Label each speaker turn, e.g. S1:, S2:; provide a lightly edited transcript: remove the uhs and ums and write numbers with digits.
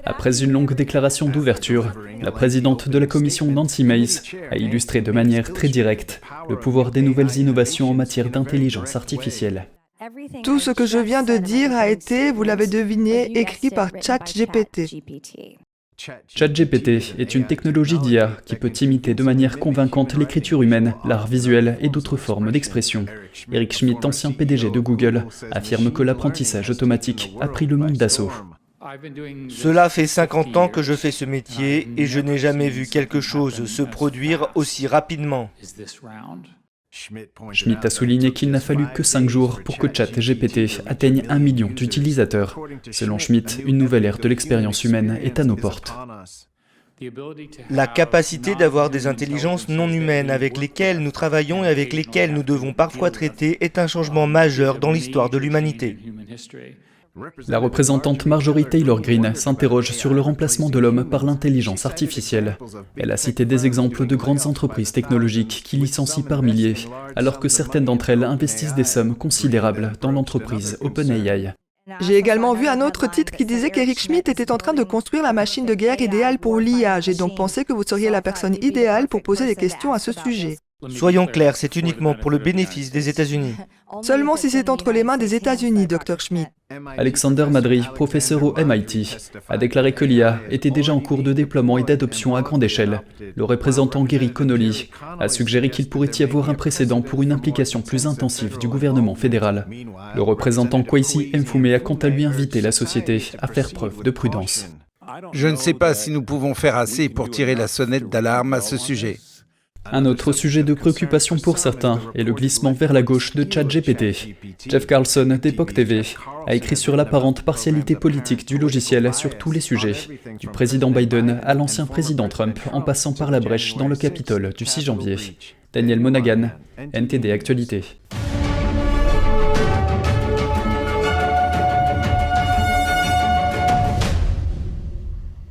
S1: Après une longue déclaration d'ouverture, la présidente de la commission Nancy Mace a illustré de manière très directe le pouvoir des nouvelles innovations en matière d'intelligence artificielle.
S2: Tout ce que je viens de dire a été, vous l'avez deviné, écrit par ChatGPT.
S1: ChatGPT est une technologie d'IA qui peut imiter de manière convaincante l'écriture humaine, l'art visuel et d'autres formes d'expression. Eric Schmidt, ancien PDG de Google, affirme que l'apprentissage automatique a pris le monde d'assaut.
S3: Cela fait 50 ans que je fais ce métier et je n'ai jamais vu quelque chose se produire aussi rapidement.
S1: Schmidt a souligné qu'il n'a fallu que 5 jours pour que ChatGPT atteigne 1 million d'utilisateurs. Selon Schmidt, une nouvelle ère de l'expérience humaine est à nos portes.
S3: La capacité d'avoir des intelligences non humaines avec lesquelles nous travaillons et avec lesquelles nous devons parfois traiter est un changement majeur dans l'histoire de l'humanité.
S1: La représentante Marjorie Taylor Greene s'interroge sur le remplacement de l'homme par l'intelligence artificielle. Elle a cité des exemples de grandes entreprises technologiques qui licencient par milliers, alors que certaines d'entre elles investissent des sommes considérables dans l'entreprise OpenAI.
S2: J'ai également vu un autre titre qui disait qu'Eric Schmidt était en train de construire la machine de guerre idéale pour l'IA. J'ai donc pensé que vous seriez la personne idéale pour poser des questions à ce sujet.
S3: Soyons clairs, c'est uniquement pour le bénéfice des États-Unis.
S2: Seulement si c'est entre les mains des États-Unis, Dr Schmidt.
S1: Alexander Madry, professeur au MIT, a déclaré que l'IA était déjà en cours de déploiement et d'adoption à grande échelle. Le représentant Gary Connolly a suggéré qu'il pourrait y avoir un précédent pour une implication plus intensive du gouvernement fédéral. Le représentant Kwesi Mfume a quant à lui invité la société à faire preuve de prudence.
S4: Je ne sais pas si nous pouvons faire assez pour tirer la sonnette d'alarme à ce sujet.
S1: Un autre sujet de préoccupation pour certains est le glissement vers la gauche de ChatGPT. Jeff Carlson d'Epoch TV a écrit sur l'apparente partialité politique du logiciel sur tous les sujets, du président Biden à l'ancien président Trump en passant par la brèche dans le Capitole du 6 janvier. Daniel Monaghan, NTD Actualité.